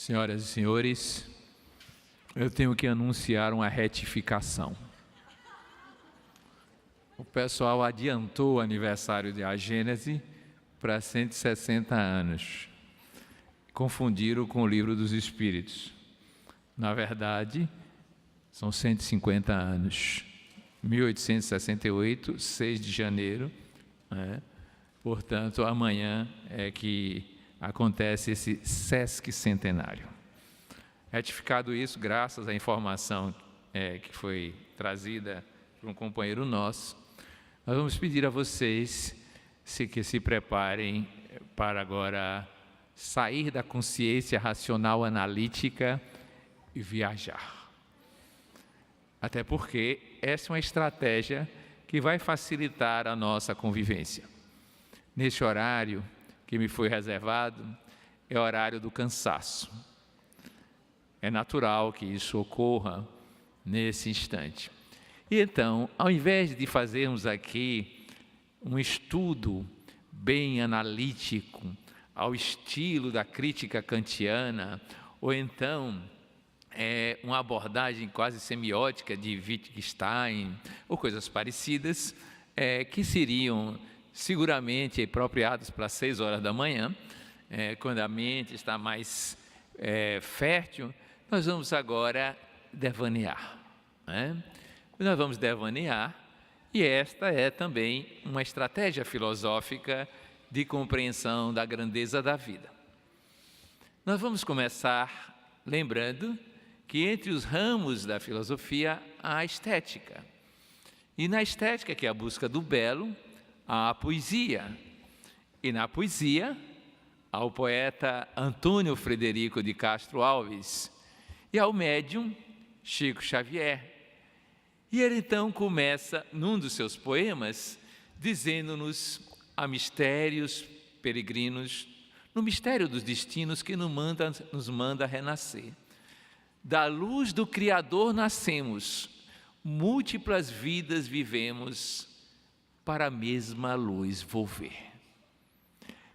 Senhoras e senhores, eu tenho que anunciar uma retificação. O pessoal adiantou o aniversário de A Gênese para 160 anos. Confundiram com o Livro dos Espíritos. Na verdade, são 150 anos. 1868, 6 de janeiro. Portanto, amanhã é que acontece esse Sesc Centenário. Retificado isso, graças à informação que foi trazida por um companheiro nosso, nós vamos pedir a vocês que se preparem para agora sair da consciência racional analítica e viajar. Até porque essa é uma estratégia que vai facilitar a nossa convivência. Neste horário que me foi reservado, é o horário do cansaço. É natural que isso ocorra nesse instante. E então, ao invés de fazermos aqui um estudo bem analítico, ao estilo da crítica kantiana, ou então uma abordagem quase semiótica de Wittgenstein, ou coisas parecidas, que seriam seguramente apropriadas para 6 horas da manhã, quando a mente está mais fértil, nós vamos agora devanear. Nós vamos devanear, e esta é também uma estratégia filosófica de compreensão da grandeza da vida. Nós vamos começar lembrando que entre os ramos da filosofia há a estética. E na estética, que é a busca do belo, há a poesia. E na poesia há o poeta Antônio Frederico de Castro Alves e ao médium Chico Xavier. E ele então começa, num dos seus poemas, dizendo-nos a mistérios peregrinos, no mistério dos destinos que nos manda renascer. Da luz do Criador nascemos, múltiplas vidas vivemos, para a mesma luz volver.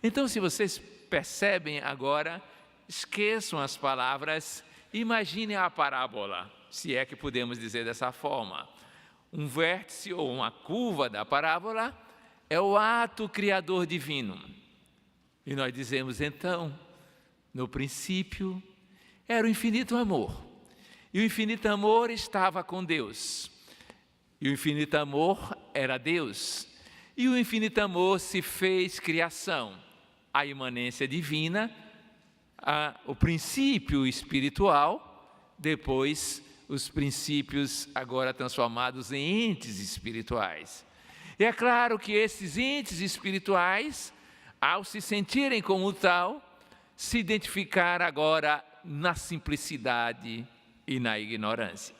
Então, se vocês percebem agora, esqueçam as palavras, imaginem a parábola, se é que podemos dizer dessa forma. Um vértice ou uma curva da parábola é o ato criador divino. E nós dizemos então, no princípio era o infinito amor. E o infinito amor estava com Deus. E o infinito amor era Deus. E o infinito amor se fez criação. A imanência divina, o princípio espiritual, depois os princípios agora transformados em entes espirituais. E é claro que esses entes espirituais, ao se sentirem como tal, se identificaram agora na simplicidade e na ignorância.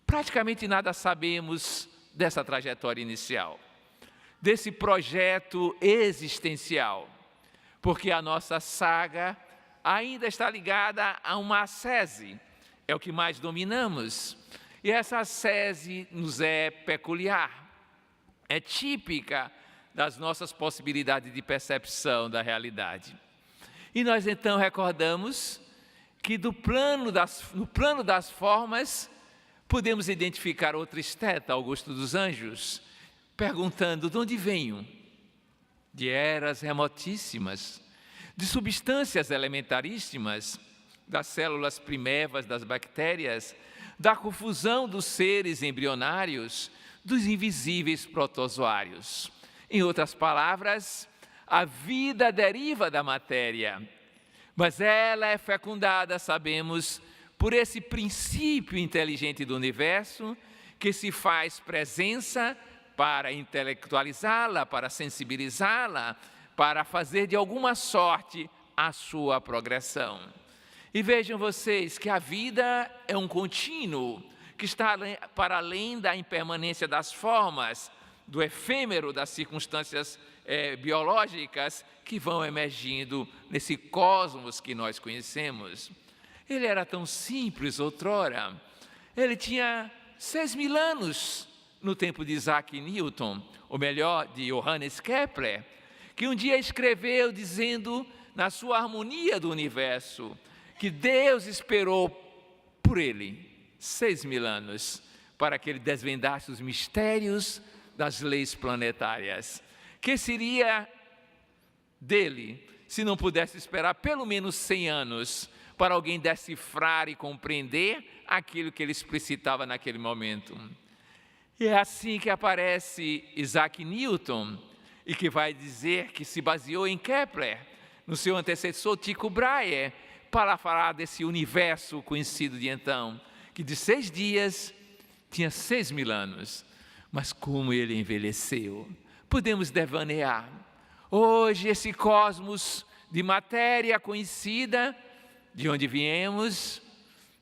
Praticamente nada sabemos dessa trajetória inicial, desse projeto existencial, porque a nossa saga ainda está ligada a uma ascese, é o que mais dominamos, e essa ascese nos é peculiar, é típica das nossas possibilidades de percepção da realidade. E nós então recordamos que no plano das formas, podemos identificar outro esteta, Augusto dos Anjos, perguntando: de onde venho? De eras remotíssimas, de substâncias elementaríssimas, das células primevas das bactérias, da confusão dos seres embrionários, dos invisíveis protozoários. Em outras palavras, a vida deriva da matéria, mas ela é fecundada, sabemos, por esse princípio inteligente do universo, que se faz presença para intelectualizá-la, para sensibilizá-la, para fazer de alguma sorte a sua progressão. E vejam vocês que a vida é um contínuo, que está para além da impermanência das formas, do efêmero das circunstâncias biológicas que vão emergindo nesse cosmos que nós conhecemos. Ele era tão simples outrora. Ele tinha 6.000 anos no tempo de Isaac Newton, ou melhor, de Johannes Kepler, que um dia escreveu dizendo, na sua harmonia do universo, que Deus esperou por ele 6.000 anos para que ele desvendasse os mistérios das leis planetárias. Que seria dele se não pudesse esperar pelo menos 100 anos para alguém decifrar e compreender aquilo que ele explicitava naquele momento? E é assim que aparece Isaac Newton, e que vai dizer que se baseou em Kepler, no seu antecessor Tycho Brahe, para falar desse universo conhecido de então, que de 6 dias tinha 6.000 anos. Mas como ele envelheceu, podemos devanear. Hoje esse cosmos de matéria conhecida, de onde viemos,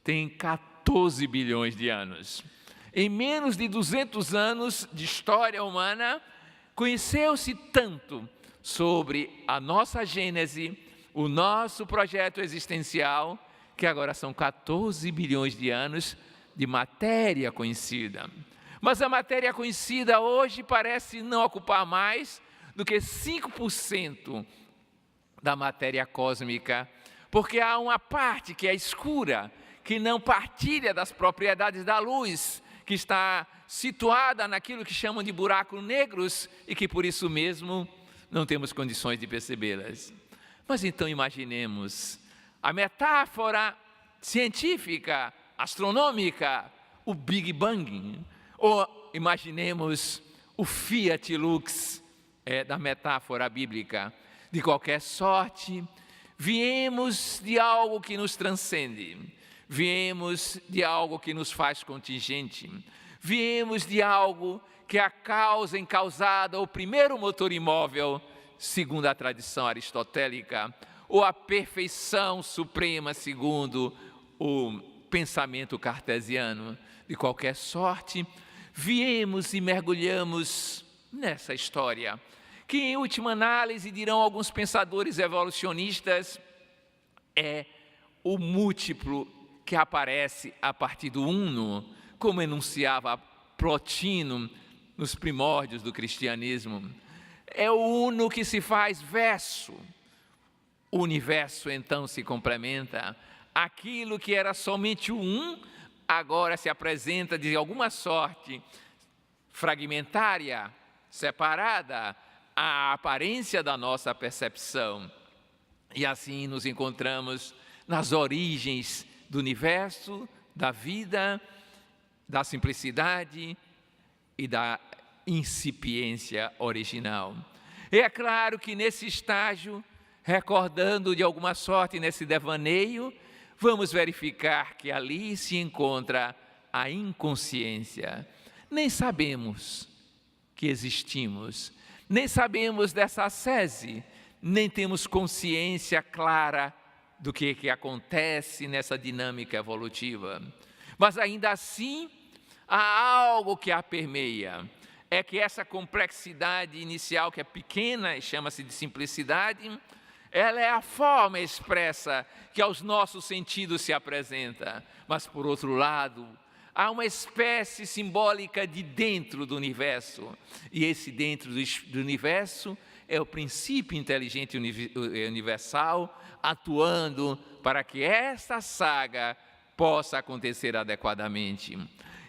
tem 14 bilhões de anos. Em menos de 200 anos de história humana, conheceu-se tanto sobre a nossa gênese, o nosso projeto existencial, que agora são 14 bilhões de anos de matéria conhecida. Mas a matéria conhecida hoje parece não ocupar mais do que 5% da matéria cósmica, porque há uma parte que é escura, que não partilha das propriedades da luz, que está situada naquilo que chamam de buracos negros e que por isso mesmo não temos condições de percebê-las. Mas então imaginemos a metáfora científica, astronômica, o Big Bang, ou imaginemos o Fiat Lux da metáfora bíblica. De qualquer sorte, viemos de algo que nos transcende, viemos de algo que nos faz contingente, viemos de algo que é a causa encausada, o primeiro motor imóvel, segundo a tradição aristotélica, ou a perfeição suprema, segundo o pensamento cartesiano. De qualquer sorte, viemos e mergulhamos nessa história, que em última análise, dirão alguns pensadores evolucionistas, é o múltiplo que aparece a partir do uno, como enunciava Plotino nos primórdios do cristianismo. É o uno que se faz verso. O universo então se complementa. Aquilo que era somente o um, agora se apresenta de alguma sorte fragmentária, separada, à aparência da nossa percepção. E assim nos encontramos nas origens do universo, da vida, da simplicidade e da incipiência original. E é claro que nesse estágio, recordando de alguma sorte nesse devaneio, vamos verificar que ali se encontra a inconsciência. Nem sabemos que existimos, nem sabemos dessa ascese, nem temos consciência clara do que acontece nessa dinâmica evolutiva. Mas ainda assim, há algo que a permeia. É que essa complexidade inicial, que é pequena e chama-se de simplicidade, ela é a forma expressa que aos nossos sentidos se apresenta. Mas, por outro lado, há uma espécie simbólica de dentro do universo. E esse dentro do universo é o princípio inteligente universal atuando para que esta saga possa acontecer adequadamente.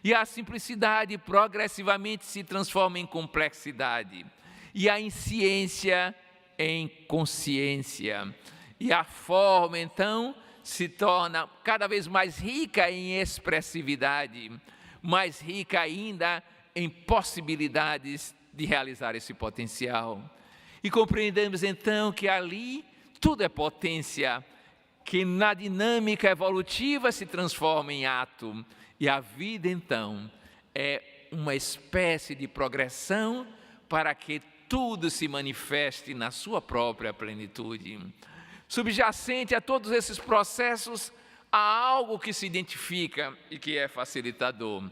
E a simplicidade progressivamente se transforma em complexidade. E a insciência em consciência. E a forma, então, se torna cada vez mais rica em expressividade, mais rica ainda em possibilidades de realizar esse potencial. E compreendemos, então, que ali tudo é potência, que na dinâmica evolutiva se transforma em ato. E a vida, então, é uma espécie de progressão para que tudo se manifeste na sua própria plenitude. Subjacente a todos esses processos, há algo que se identifica e que é facilitador.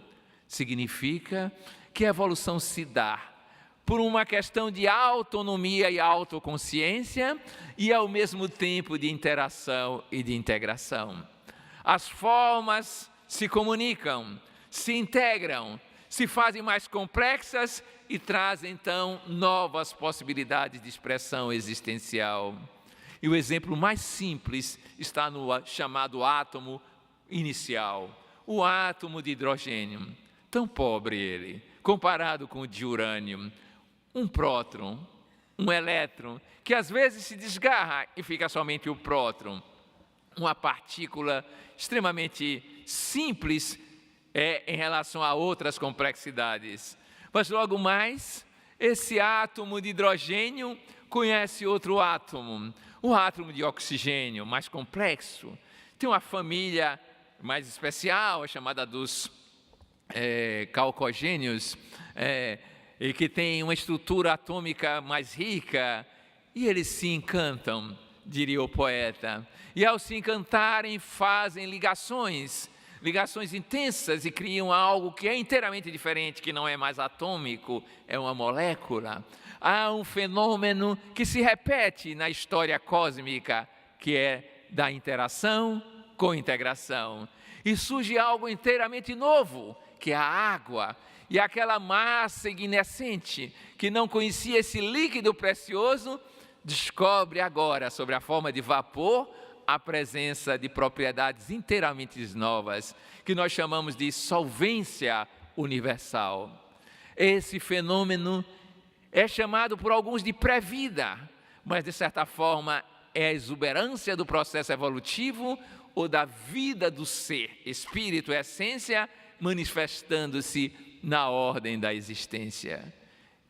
Significa que a evolução se dá por uma questão de autonomia e autoconsciência e, ao mesmo tempo, de interação e de integração. As formas se comunicam, se integram, se fazem mais complexas e trazem, então, novas possibilidades de expressão existencial. E o exemplo mais simples está no chamado átomo inicial, o átomo de hidrogênio. Tão pobre ele, comparado com o de urânio. Um próton, um elétron, que às vezes se desgarra e fica somente o próton. Uma partícula extremamente simples em relação a outras complexidades. Mas logo mais, esse átomo de hidrogênio conhece outro átomo, o átomo de oxigênio, mais complexo. Tem uma família mais especial, chamada dos calcogênios, e que tem uma estrutura atômica mais rica, e eles se encantam, diria o poeta. E ao se encantarem, fazem ligações intensas e criam algo que é inteiramente diferente, que não é mais atômico, é uma molécula. Há um fenômeno que se repete na história cósmica, que é da interação com integração. E surge algo inteiramente novo, que é a água. E aquela massa ignescente, que não conhecia esse líquido precioso, descobre agora, sob a forma de vapor, a presença de propriedades inteiramente novas, que nós chamamos de solvência universal. Esse fenômeno é chamado por alguns de pré-vida, mas de certa forma é a exuberância do processo evolutivo ou da vida do ser, espírito, essência, manifestando-se na ordem da existência.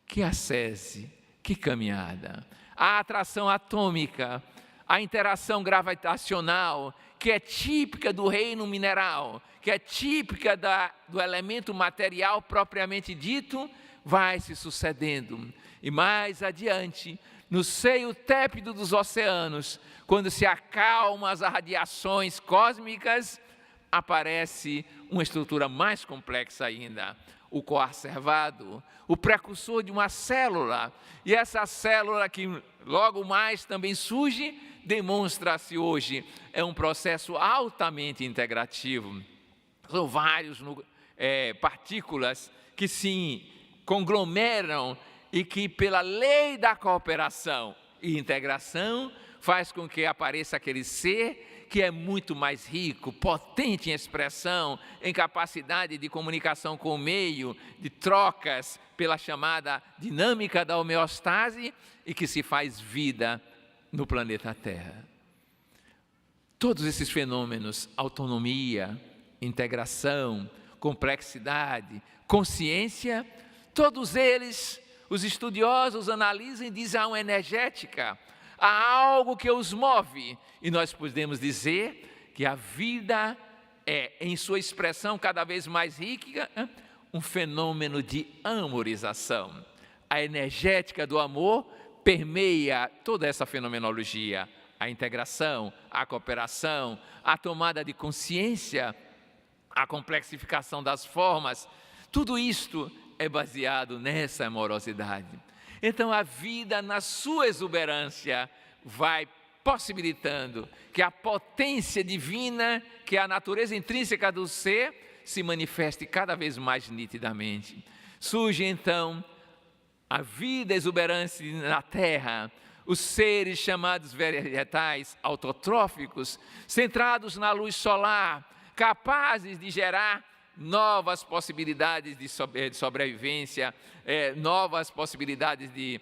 Que ascese, que caminhada! A atração atômica, a interação gravitacional, que é típica do reino mineral, que é típica do elemento material propriamente dito, vai se sucedendo. E mais adiante, no seio tépido dos oceanos, quando se acalmam as radiações cósmicas, aparece uma estrutura mais complexa ainda, o coacervado, o precursor de uma célula. E essa célula que logo mais também surge, demonstra-se hoje, é um processo altamente integrativo. São várias partículas que se conglomeram e que, pela lei da cooperação e integração, faz com que apareça aquele ser que é muito mais rico, potente em expressão, em capacidade de comunicação com o meio, de trocas pela chamada dinâmica da homeostase e que se faz vida no planeta Terra. Todos esses fenômenos, autonomia, integração, complexidade, consciência, todos eles, os estudiosos analisam e dizem há uma energética, há algo que os move. E nós podemos dizer que a vida é, em sua expressão cada vez mais rica, um fenômeno de amorização. A energética do amor permeia toda essa fenomenologia, a integração, a cooperação, a tomada de consciência, a complexificação das formas. Tudo isto é baseado nessa amorosidade. Então a vida, na sua exuberância, vai possibilitando que a potência divina, que é a natureza intrínseca do ser, se manifeste cada vez mais nitidamente. Surge então a vida exuberante na terra, os seres chamados vegetais autotróficos, centrados na luz solar, capazes de gerar novas possibilidades de sobrevivência, novas possibilidades de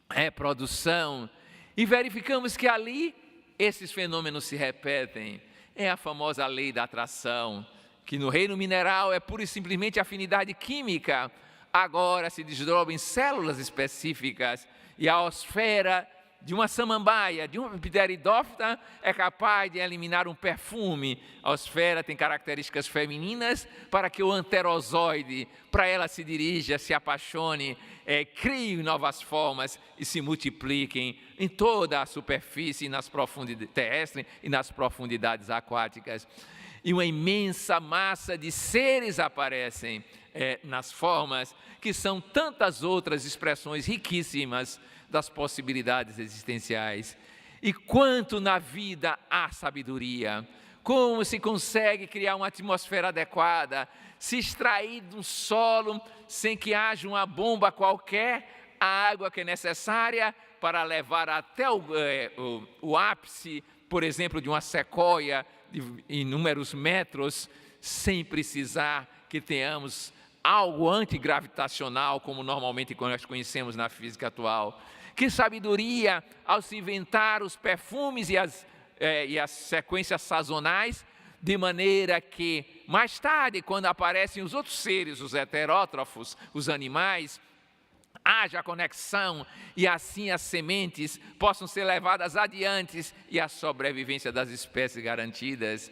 reprodução. E verificamos que ali esses fenômenos se repetem. É a famosa lei da atração, que no reino mineral é pura e simplesmente afinidade química, agora se desdobra em células específicas, e a osfera de uma samambaia, de uma pteridófita, é capaz de eliminar um perfume. A osfera tem características femininas para que o anterozoide, para ela se dirija, se apaixone, crie novas formas e se multipliquem em toda a superfície, nas profundidades terrestres e nas profundidades aquáticas. E uma imensa massa de seres aparecem nas formas, que são tantas outras expressões riquíssimas das possibilidades existenciais. E quanto na vida há sabedoria, como se consegue criar uma atmosfera adequada, se extrair do solo sem que haja uma bomba qualquer, a água que é necessária para levar até o ápice, por exemplo, de uma sequoia de inúmeros metros, sem precisar que tenhamos algo antigravitacional, como normalmente nós conhecemos na física atual. Que sabedoria ao se inventar os perfumes e as sequências sazonais, de maneira que, mais tarde, quando aparecem os outros seres, os heterótrofos, os animais, haja conexão e assim as sementes possam ser levadas adiante e a sobrevivência das espécies garantidas.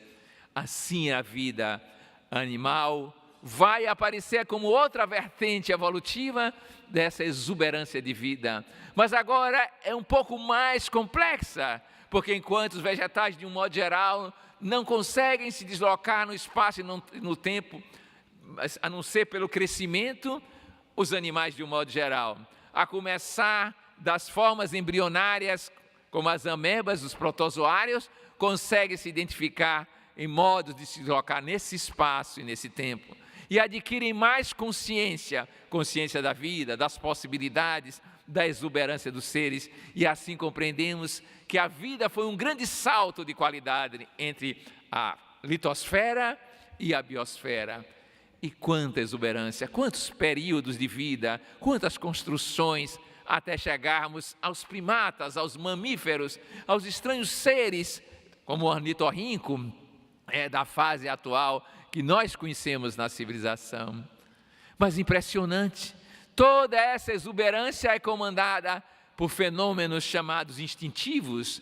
Assim a vida animal vai aparecer como outra vertente evolutiva dessa exuberância de vida. Mas agora é um pouco mais complexa, porque enquanto os vegetais, de um modo geral, não conseguem se deslocar no espaço e no tempo, a não ser pelo crescimento, os animais, de um modo geral, a começar das formas embrionárias, como as amebas, os protozoários, conseguem se identificar em modos de se deslocar nesse espaço e nesse tempo, e adquirem mais consciência da vida, das possibilidades, da exuberância dos seres, e assim compreendemos que a vida foi um grande salto de qualidade entre a litosfera e a biosfera. E quanta exuberância, quantos períodos de vida, quantas construções, até chegarmos aos primatas, aos mamíferos, aos estranhos seres, como o ornitorrinco, da fase atual que nós conhecemos na civilização. Mas impressionante, toda essa exuberância é comandada por fenômenos chamados instintivos,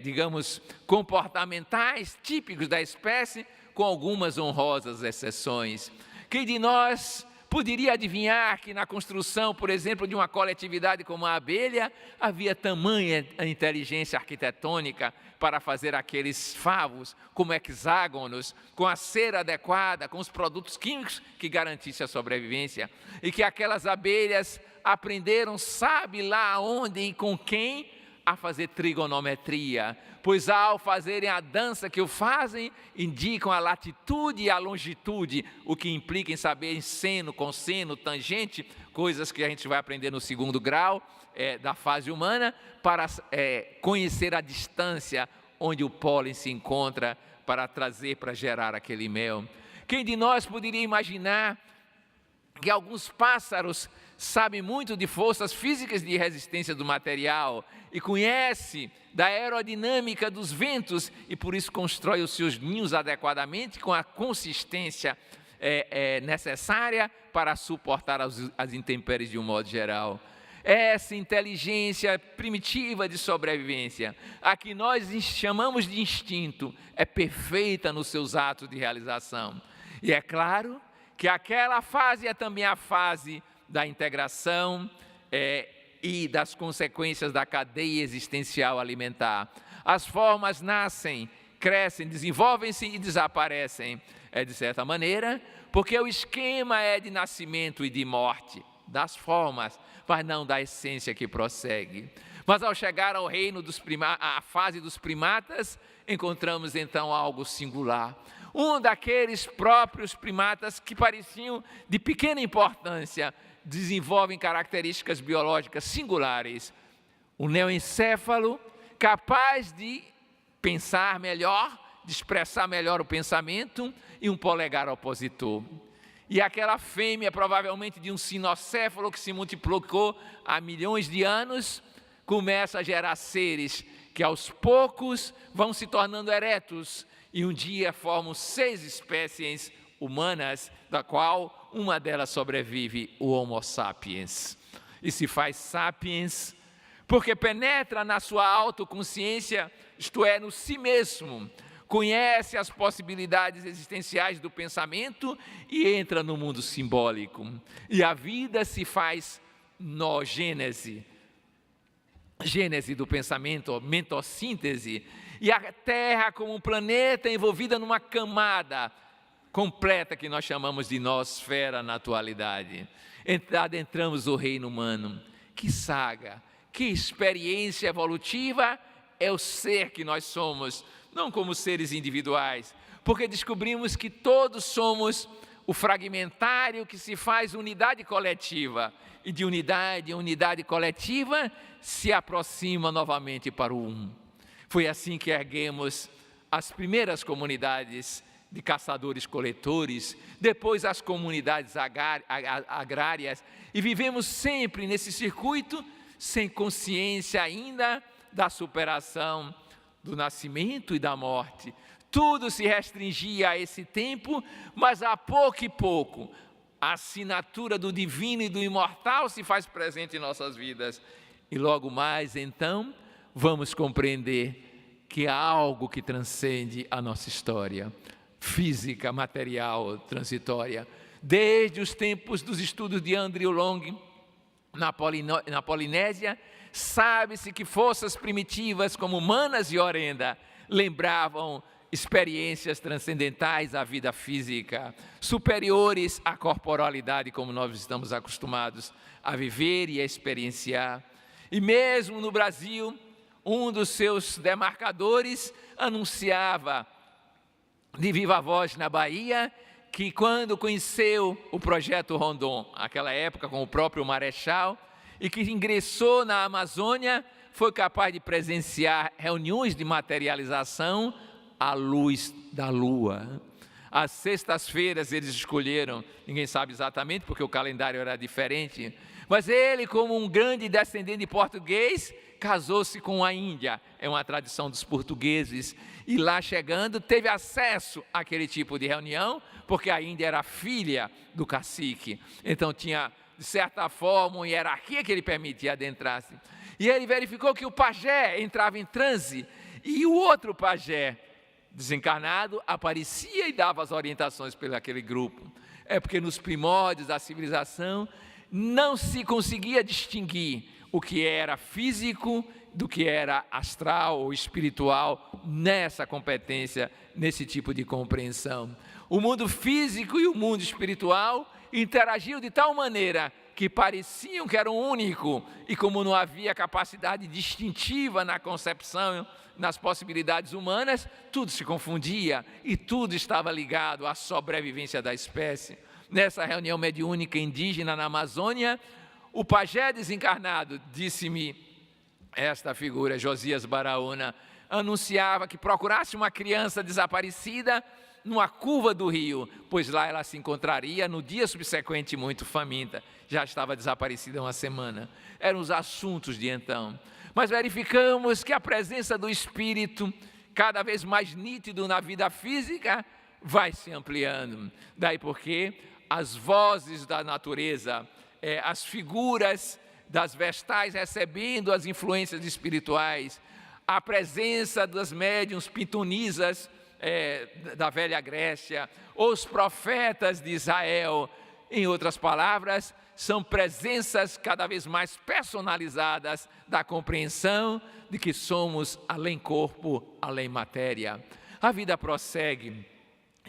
digamos, comportamentais, típicos da espécie, com algumas honrosas exceções. Quem de nós poderia adivinhar que na construção, por exemplo, de uma coletividade como a abelha, havia tamanha inteligência arquitetônica para fazer aqueles favos como hexágonos, com a cera adequada, com os produtos químicos que garantissem a sobrevivência, e que aquelas abelhas aprenderam, sabe lá onde e com quem, a fazer trigonometria, pois ao fazerem a dança que o fazem, indicam a latitude e a longitude, o que implica em saber em seno, cosseno, tangente, coisas que a gente vai aprender no 2º grau da fase humana, para conhecer a distância onde o pólen se encontra, para trazer, para gerar aquele mel. Quem de nós poderia imaginar que alguns pássaros sabem muito de forças físicas de resistência do material e conhece da aerodinâmica dos ventos e por isso constrói os seus ninhos adequadamente com a consistência necessária para suportar as intempéries de um modo geral. Essa inteligência primitiva de sobrevivência, a que nós chamamos de instinto, é perfeita nos seus atos de realização. E é claro que aquela fase é também a fase da integração e das consequências da cadeia existencial alimentar. As formas nascem, crescem, desenvolvem-se e desaparecem, de certa maneira, porque o esquema é de nascimento e de morte das formas, mas não da essência que prossegue. Mas ao chegar ao reino à fase dos primatas, encontramos então algo singular. Um daqueles próprios primatas que pareciam de pequena importância, desenvolvem características biológicas singulares. O neoencéfalo, capaz de pensar melhor, de expressar melhor o pensamento, e um polegar opositor. E aquela fêmea, provavelmente de um sinocéfalo que se multiplicou há milhões de anos, começa a gerar seres que aos poucos vão se tornando eretos e um dia formam 6 espécies humanas, da qual uma delas sobrevive, o Homo sapiens. E se faz sapiens porque penetra na sua autoconsciência, isto é, no si mesmo, conhece as possibilidades existenciais do pensamento e entra no mundo simbólico. E a vida se faz nogênese, gênese do pensamento, mentossíntese, e a Terra como um planeta envolvida numa camada completa que nós chamamos de noosfera na atualidade. Adentramos o reino humano. Que saga, que experiência evolutiva é o ser que nós somos, não como seres individuais, porque descobrimos que todos somos o fragmentário que se faz unidade coletiva, e de unidade em unidade coletiva se aproxima novamente para o um. Foi assim que erguemos as primeiras comunidades de caçadores-coletores, depois as comunidades agrárias, e vivemos sempre nesse circuito, sem consciência ainda da superação do nascimento e da morte. Tudo se restringia a esse tempo, mas a pouco e pouco, a assinatura do divino e do imortal se faz presente em nossas vidas. E logo mais, então, vamos compreender que há algo que transcende a nossa história física, material, transitória. Desde os tempos dos estudos de Andrew Long, na Polinésia, sabe-se que forças primitivas como Manas e Orenda lembravam experiências transcendentais à vida física, superiores à corporalidade como nós estamos acostumados a viver e a experienciar. E mesmo no Brasil, um dos seus demarcadores anunciava de viva voz na Bahia que quando conheceu o Projeto Rondon, naquela época com o próprio Marechal, e que ingressou na Amazônia, foi capaz de presenciar reuniões de materialização à luz da lua. Às sextas-feiras eles escolheram, ninguém sabe exatamente porque o calendário era diferente, mas ele, como um grande descendente de português, casou-se com a Índia, é uma tradição dos portugueses, e lá chegando teve acesso àquele tipo de reunião, porque a Índia era filha do cacique, então tinha, de certa forma, uma hierarquia que ele permitia adentrar-se. E ele verificou que o pajé entrava em transe, e o outro pajé, desencarnado, aparecia e dava as orientações pelo aquele grupo. É porque nos primórdios da civilização não se conseguia distinguir o que era físico do que era astral ou espiritual nessa competência, nesse tipo de compreensão. O mundo físico e o mundo espiritual interagiam de tal maneira que pareciam que eram único, e como não havia capacidade distintiva na concepção, nas possibilidades humanas, tudo se confundia e tudo estava ligado à sobrevivência da espécie. Nessa reunião mediúnica indígena na Amazônia, o pajé desencarnado, disse-me esta figura, Josias Baraúna, anunciava que procurasse uma criança desaparecida numa curva do rio, pois lá ela se encontraria no dia subsequente muito faminta. Já estava desaparecida há uma semana. Eram os assuntos de então. Mas verificamos que a presença do Espírito, cada vez mais nítido na vida física, vai se ampliando. Daí porque as vozes da natureza, as figuras das vestais recebendo as influências espirituais, a presença das médiuns pitonisas da velha Grécia, os profetas de Israel, em outras palavras, são presenças cada vez mais personalizadas da compreensão de que somos além corpo, além matéria. A vida prossegue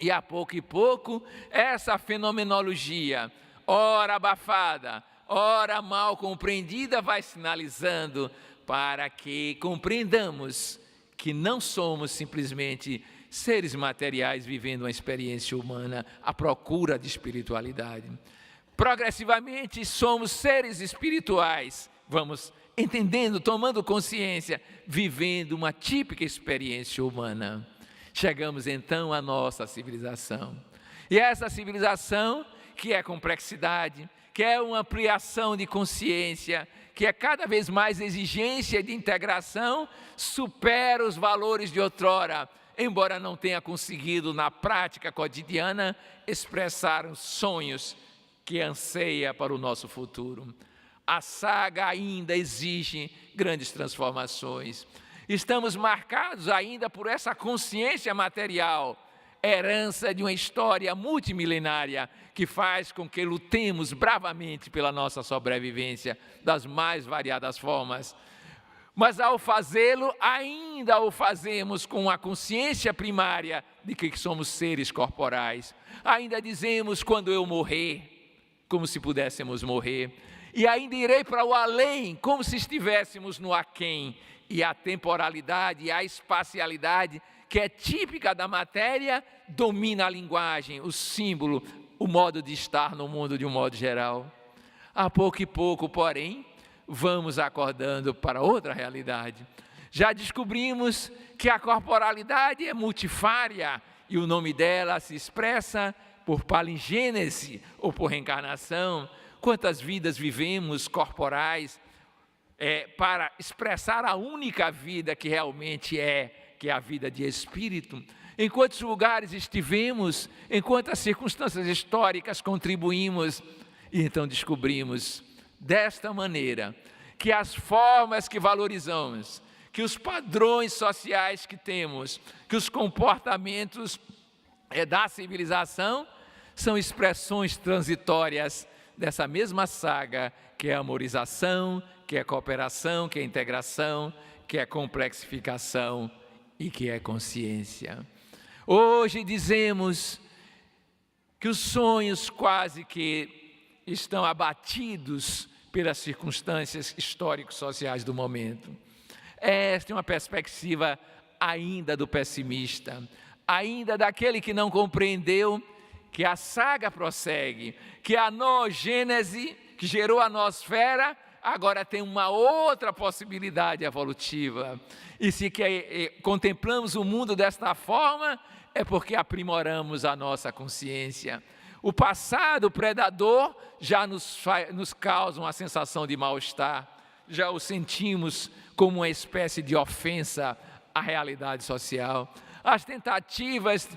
e a pouco e pouco essa fenomenologia, ora abafada, ora mal compreendida, vai sinalizando para que compreendamos que não somos simplesmente seres materiais vivendo uma experiência humana à procura de espiritualidade. Progressivamente somos seres espirituais, vamos entendendo, tomando consciência, vivendo uma típica experiência humana. Chegamos então à nossa civilização. E essa civilização, que é complexidade, que é uma ampliação de consciência, que é cada vez mais exigência de integração, supera os valores de outrora, embora não tenha conseguido na prática cotidiana expressar os sonhos que anseia para o nosso futuro. A saga ainda exige grandes transformações. Estamos marcados ainda por essa consciência material, herança de uma história multimilenária que faz com que lutemos bravamente pela nossa sobrevivência das mais variadas formas. Mas ao fazê-lo, ainda o fazemos com a consciência primária de que somos seres corporais. Ainda dizemos, quando eu morrer, como se pudéssemos morrer, e ainda irei para o além, como se estivéssemos no aquém, e a temporalidade e a espacialidade, que é típica da matéria, domina a linguagem, o símbolo, o modo de estar no mundo de um modo geral. A pouco e pouco, porém, vamos acordando para outra realidade. Já descobrimos que a corporalidade é multifária e o nome dela se expressa por palingênese ou por reencarnação. Quantas vidas vivemos corporais para expressar a única vida que realmente que é a vida de espírito? Em quantos lugares estivemos, em quantas circunstâncias históricas contribuímos, e então descobrimos desta maneira que as formas que valorizamos, que os padrões sociais que temos, que os comportamentos da civilização são expressões transitórias dessa mesma saga que é a amorização, que é a cooperação, que é a integração, que é a complexificação e que é consciência. Hoje dizemos que os sonhos quase que estão abatidos pelas circunstâncias histórico-sociais do momento. Esta é uma perspectiva ainda do pessimista, ainda daquele que não compreendeu que a saga prossegue, que a noogênese que gerou a nosfera agora tem uma outra possibilidade evolutiva. E se contemplamos o mundo desta forma, é porque aprimoramos a nossa consciência. O passado predador já nos causa uma sensação de mal-estar, já o sentimos como uma espécie de ofensa à realidade social. As tentativas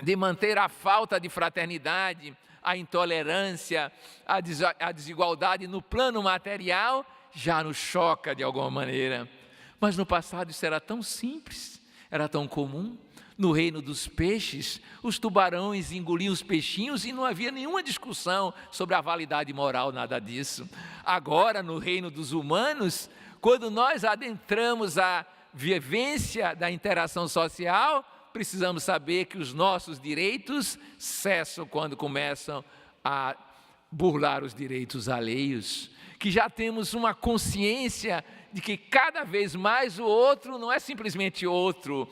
de manter a falta de fraternidade, a intolerância, a desigualdade no plano material já nos choca de alguma maneira. Mas no passado isso era tão simples, era tão comum. No reino dos peixes, os tubarões engoliam os peixinhos e não havia nenhuma discussão sobre a validade moral, nada disso. Agora, no reino dos humanos, quando nós adentramos a vivência da interação social, precisamos saber que os nossos direitos cessam quando começam a burlar os direitos alheios, que já temos uma consciência de que cada vez mais o outro não é simplesmente outro,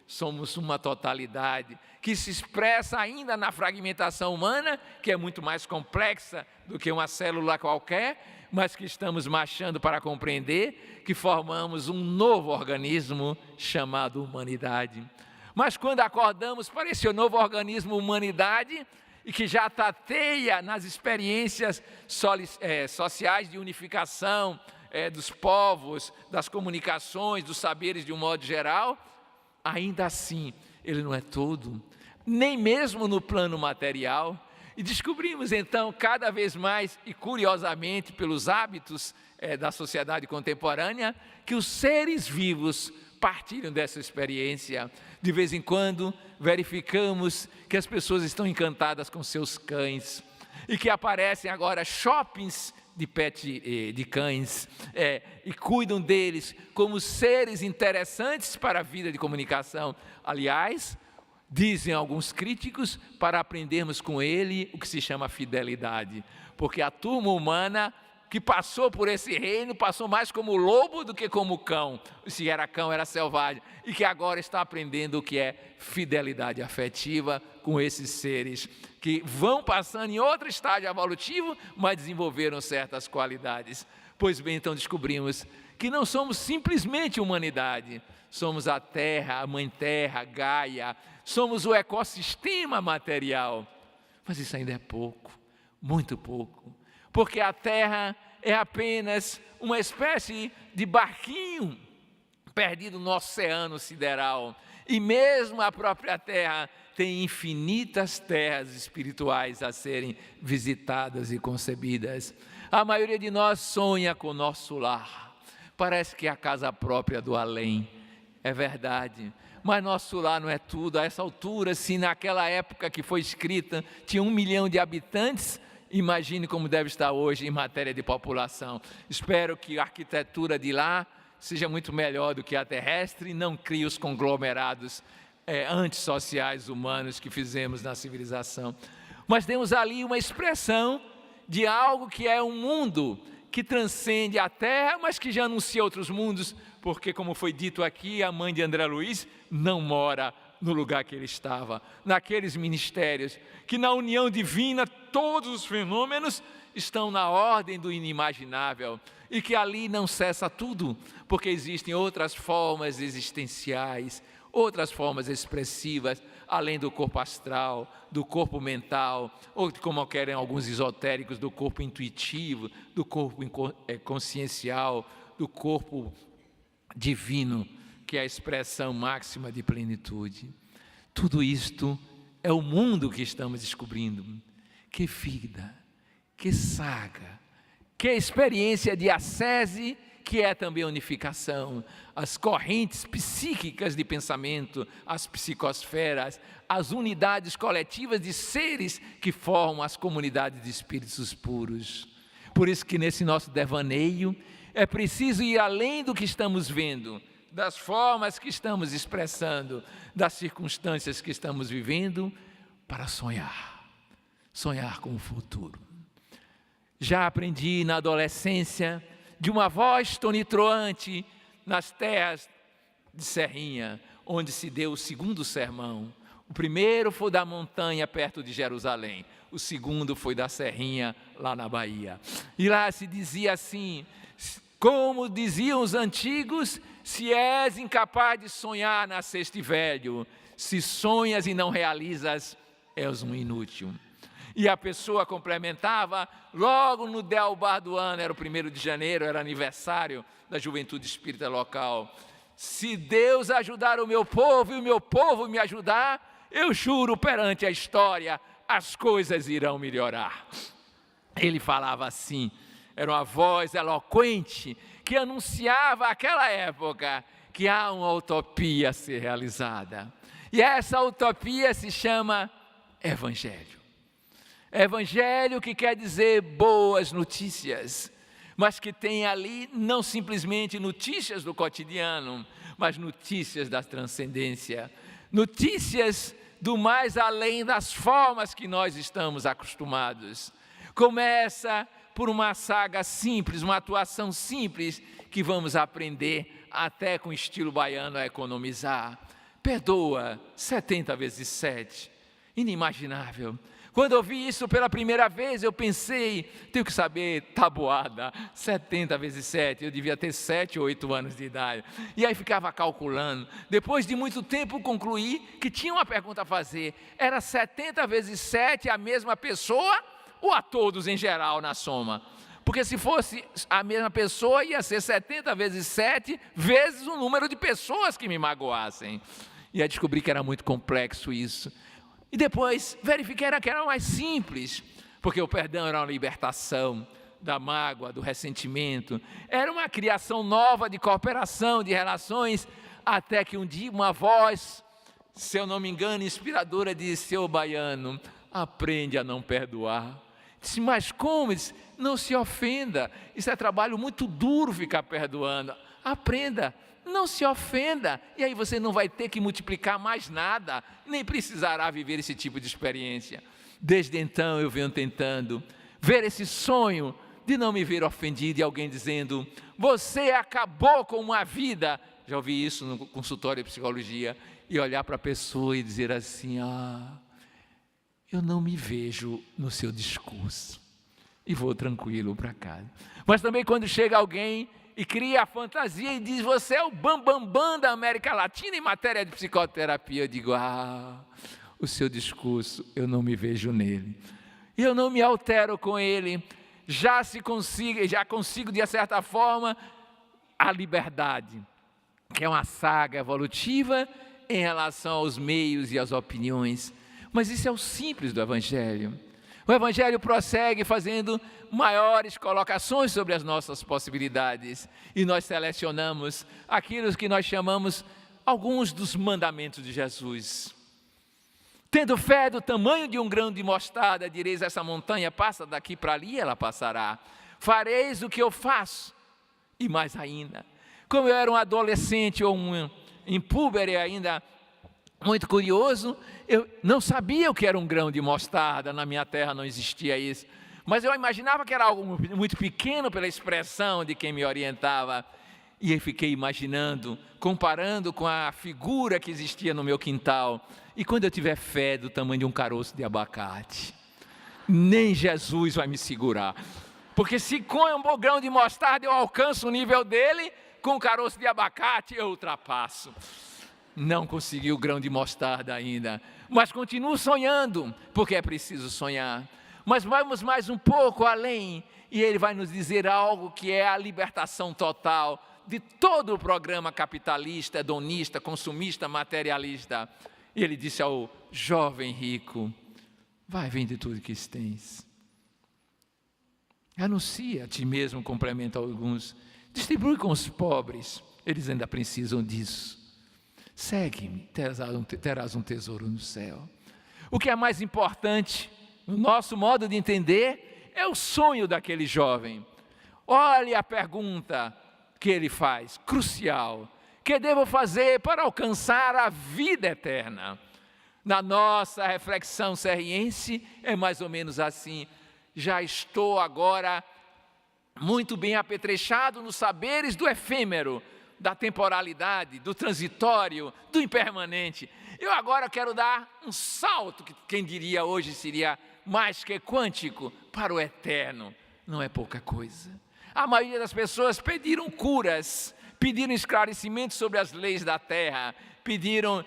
somos uma totalidade, que se expressa ainda na fragmentação humana, que é muito mais complexa do que uma célula qualquer, mas que estamos marchando para compreender que formamos um novo organismo chamado humanidade. Mas quando acordamos para esse novo organismo humanidade, e que já tateia nas experiências sociais de unificação dos povos, das comunicações, dos saberes de um modo geral, ainda assim, ele não é todo, nem mesmo no plano material. E descobrimos então cada vez mais, e curiosamente pelos hábitos da sociedade contemporânea, que os seres vivos partilham dessa experiência. De vez em quando verificamos que as pessoas estão encantadas com seus cães, e que aparecem agora shoppings de cães, e cuidam deles como seres interessantes para a vida de comunicação. Aliás, dizem alguns críticos, para aprendermos com ele o que se chama fidelidade, porque a turma humana que passou por esse reino, passou mais como lobo do que como cão. Se era cão, era selvagem, e que agora está aprendendo o que é fidelidade afetiva com esses seres, que vão passando em outro estágio evolutivo, mas desenvolveram certas qualidades. Pois bem, então descobrimos que não somos simplesmente humanidade, somos a Terra, a Mãe Terra, Gaia, somos o ecossistema material. Mas isso ainda é pouco, muito pouco. Porque a Terra é apenas uma espécie de barquinho perdido no oceano sideral. E mesmo a própria Terra tem infinitas terras espirituais a serem visitadas e concebidas. A maioria de nós sonha com o nosso lar. Parece que é a casa própria do além. É verdade. Mas nosso lar não é tudo. A essa altura, se naquela época que foi escrita tinha 1 milhão de habitantes, imagine como deve estar hoje em matéria de população. Espero que a arquitetura de lá seja muito melhor do que a terrestre e não crie os conglomerados antissociais humanos que fizemos na civilização. Mas temos ali uma expressão de algo que é um mundo que transcende a Terra, mas que já anuncia outros mundos, porque, como foi dito aqui, a mãe de André Luiz não mora no lugar que ele estava, naqueles ministérios, que na união divina todos os fenômenos estão na ordem do inimaginável, e que ali não cessa tudo, porque existem outras formas existenciais, outras formas expressivas, além do corpo astral, do corpo mental, ou como querem alguns esotéricos, do corpo intuitivo, do corpo consciencial, do corpo divino, que é a expressão máxima de plenitude. Tudo isto é o mundo que estamos descobrindo. Que vida, que saga, que experiência de ascese, que é também unificação. As correntes psíquicas de pensamento, as psicosferas, as unidades coletivas de seres que formam as comunidades de espíritos puros. Por isso que nesse nosso devaneio é preciso ir além do que estamos vendo, das formas que estamos expressando, das circunstâncias que estamos vivendo, para sonhar com o futuro. Já aprendi na adolescência de uma voz tonitruante nas terras de Serrinha, onde se deu o segundo sermão. O primeiro foi da montanha perto de Jerusalém, o segundo foi da Serrinha lá na Bahia. E lá se dizia assim: como diziam os antigos, se és incapaz de sonhar, nasceste velho. Se sonhas e não realizas, és um inútil. E a pessoa complementava, logo no Delbar do ano, era o 1º de janeiro, era aniversário da Juventude Espírita local: se Deus ajudar o meu povo e o meu povo me ajudar, eu juro perante a história, as coisas irão melhorar. Ele falava assim, era uma voz eloquente, que anunciava àquela época que há uma utopia a ser realizada. E essa utopia se chama Evangelho. Evangelho, que quer dizer boas notícias, mas que tem ali não simplesmente notícias do cotidiano, mas notícias da transcendência, notícias do mais além das formas que nós estamos acostumados. Começa por uma saga simples, uma atuação simples, que vamos aprender até com estilo baiano a economizar. Perdoa 70 vezes 7, inimaginável. Quando eu vi isso pela primeira vez, eu pensei, tenho que saber tabuada, 70 vezes 7, eu devia ter 7 ou 8 anos de idade. E aí ficava calculando. Depois de muito tempo concluí que tinha uma pergunta a fazer: era 70 vezes 7 a mesma pessoa ou a todos em geral na soma? Porque se fosse a mesma pessoa, ia ser 70 vezes 7 vezes o número de pessoas que me magoassem. E aí descobri que era muito complexo isso. E depois verifiquei que era mais simples, porque o perdão era uma libertação da mágoa, do ressentimento. Era uma criação nova de cooperação, de relações, até que um dia uma voz, se eu não me engano, inspiradora, disse: seu baiano, aprende a não perdoar. Disse: mas como? Disse: não se ofenda, isso é trabalho muito duro ficar perdoando. Aprenda, não se ofenda, e aí você não vai ter que multiplicar mais nada, nem precisará viver esse tipo de experiência. Desde então eu venho tentando ver esse sonho de não me ver ofendido e alguém dizendo: você acabou com uma vida. Já ouvi isso no consultório de psicologia, e olhar para a pessoa e dizer assim: eu não me vejo no seu discurso, e vou tranquilo para casa. Mas também quando chega alguém e cria a fantasia e diz: você é o bambambam da América Latina em matéria de psicoterapia, eu digo: o seu discurso, eu não me vejo nele, e eu não me altero com ele. Já consigo de certa forma a liberdade, que é uma saga evolutiva em relação aos meios e às opiniões. Mas isso é o simples do Evangelho. O Evangelho prossegue fazendo maiores colocações sobre as nossas possibilidades, e nós selecionamos aquilo que nós chamamos alguns dos mandamentos de Jesus. Tendo fé do tamanho de um grão de mostarda, direis: essa montanha passa daqui para ali, ela passará. Fareis o que eu faço, e mais ainda. Como eu era um adolescente ou um impúber ainda muito curioso, eu não sabia o que era um grão de mostarda, na minha terra não existia isso, mas eu imaginava que era algo muito pequeno pela expressão de quem me orientava. E eu fiquei imaginando, comparando com a figura que existia no meu quintal. E quando eu tiver fé do tamanho de um caroço de abacate, nem Jesus vai me segurar. Porque se com um grão de mostarda eu alcanço o nível dele, com um caroço de abacate eu ultrapasso. Não consegui o grão de mostarda ainda, mas continuo sonhando, porque é preciso sonhar. Mas vamos mais um pouco além, e ele vai nos dizer algo que é a libertação total de todo o programa capitalista, hedonista, consumista, materialista. E ele disse ao jovem rico: vai, vende tudo que tens. Anuncia a ti mesmo, complementa alguns. Distribui com os pobres, eles ainda precisam disso. Segue-me, terás um tesouro no céu. O que é mais importante, no nosso modo de entender, é o sonho daquele jovem. Olhe a pergunta que ele faz, crucial: que devo fazer para alcançar a vida eterna? Na nossa reflexão serriense é mais ou menos assim: já estou agora muito bem apetrechado nos saberes do efêmero, da temporalidade, do transitório, do impermanente. Eu agora quero dar um salto, que quem diria hoje seria mais que quântico, para o eterno. Não é pouca coisa. A maioria das pessoas pediram curas, pediram esclarecimentos sobre as leis da terra, pediram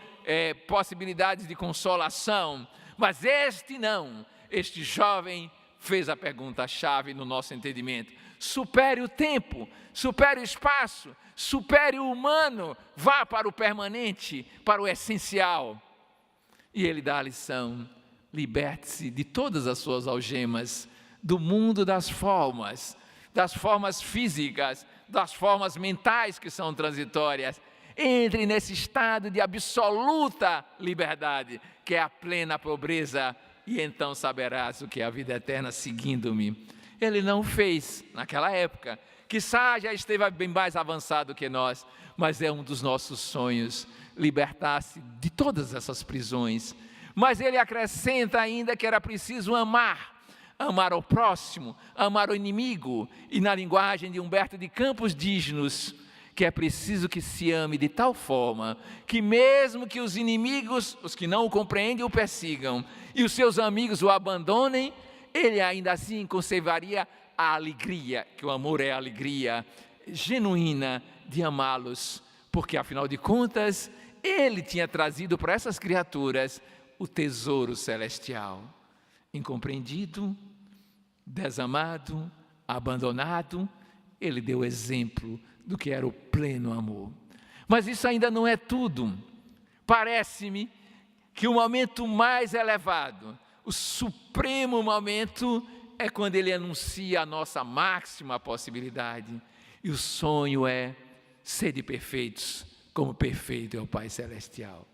possibilidades de consolação, mas este jovem fez a pergunta-chave no nosso entendimento: supere o tempo, supere o espaço, supere o humano, vá para o permanente, para o essencial. E ele dá a lição: liberte-se de todas as suas algemas, do mundo das formas físicas, das formas mentais que são transitórias. Entre nesse estado de absoluta liberdade, que é a plena pobreza, e então saberás o que é a vida eterna, seguindo-me. Ele não fez naquela época, quizá já esteve bem mais avançado que nós, mas é um dos nossos sonhos, libertar-se de todas essas prisões. Mas ele acrescenta ainda que era preciso amar ao próximo, amar o inimigo, e na linguagem de Humberto de Campos diz-nos que é preciso que se ame de tal forma que mesmo que os inimigos, os que não o compreendem, o persigam, e os seus amigos o abandonem, ele ainda assim conservaria a alegria, que o amor é a alegria genuína de amá-los, porque afinal de contas, ele tinha trazido para essas criaturas o tesouro celestial. Incompreendido, desamado, abandonado, ele deu exemplo do que era o pleno amor. Mas isso ainda não é tudo. Parece-me que o momento mais elevado, o supremo momento, é quando ele anuncia a nossa máxima possibilidade. E o sonho é: sede perfeitos, como perfeito é o Pai Celestial.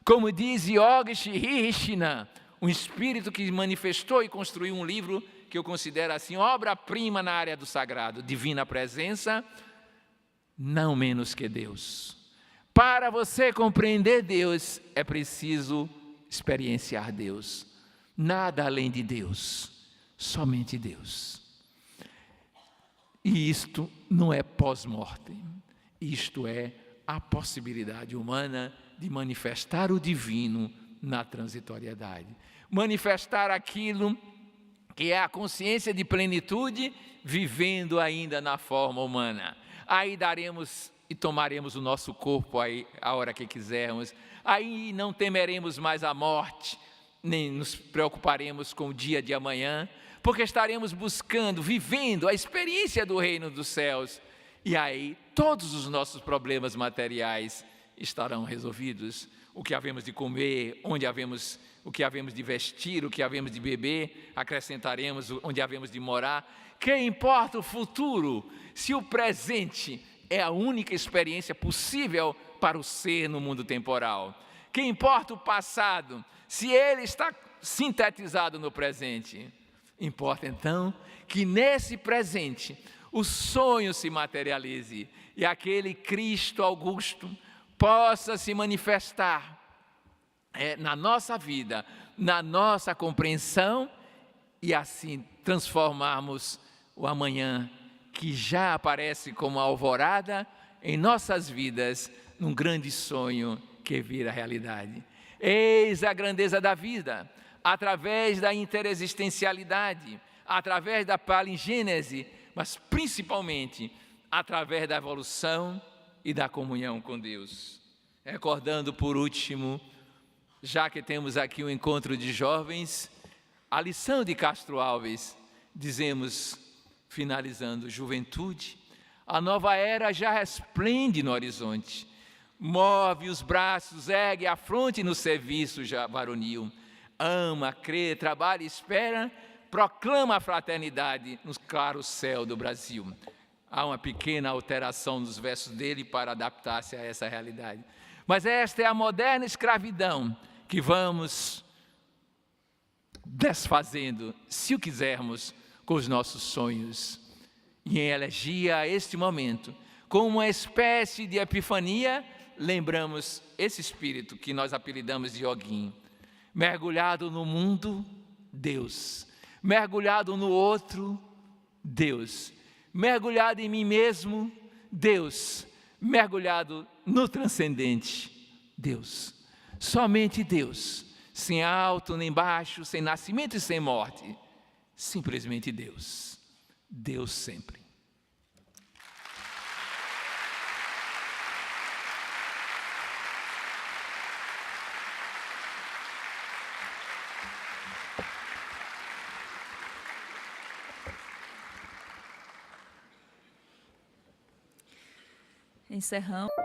Como diz Yogi Hirishina, um espírito que manifestou e construiu um livro que eu considero assim, obra-prima na área do sagrado: Divina Presença, não menos que Deus. Para você compreender Deus, é preciso experienciar Deus. Nada além de Deus, somente Deus. E isto não é pós-mortem, isto é a possibilidade humana de manifestar o divino na transitoriedade. Manifestar aquilo que é a consciência de plenitude, vivendo ainda na forma humana. Aí daremos e tomaremos o nosso corpo aí, a hora que quisermos. Aí não temeremos mais a morte, nem nos preocuparemos com o dia de amanhã, porque estaremos buscando, vivendo a experiência do reino dos céus. E aí todos os nossos problemas materiais estarão resolvidos. O que havemos de comer, o que havemos de vestir, o que havemos de beber, acrescentaremos onde havemos de morar. Que importa o futuro, se o presente é a única experiência possível para o ser no mundo temporal? Que importa o passado, se ele está sintetizado no presente? Importa então que nesse presente o sonho se materialize e aquele Cristo Augusto possa se manifestar na nossa vida, na nossa compreensão, e assim transformarmos o amanhã que já aparece como alvorada em nossas vidas, num grande sonho que vira realidade. Eis a grandeza da vida, através da interexistencialidade, através da palingênese, mas principalmente através da evolução e da comunhão com Deus. Recordando por último, já que temos aqui um encontro de jovens, a lição de Castro Alves, dizemos, finalizando: juventude, a nova era já resplende no horizonte, move os braços, ergue a fronte no serviço já varonil, ama, crê, trabalha e espera, proclama a fraternidade no claro céu do Brasil. Há uma pequena alteração nos versos dele para adaptar-se a essa realidade. Mas esta é a moderna escravidão que vamos desfazendo, se o quisermos, com os nossos sonhos. E em elegia a este momento, com uma espécie de epifania, lembramos esse espírito que nós apelidamos de Ogum. Mergulhado no mundo, Deus. Mergulhado no outro, Deus. Mergulhado em mim mesmo, Deus. Mergulhado no transcendente, Deus. Somente Deus. Sem alto nem baixo, sem nascimento e sem morte. Simplesmente Deus. Deus sempre. Encerramos.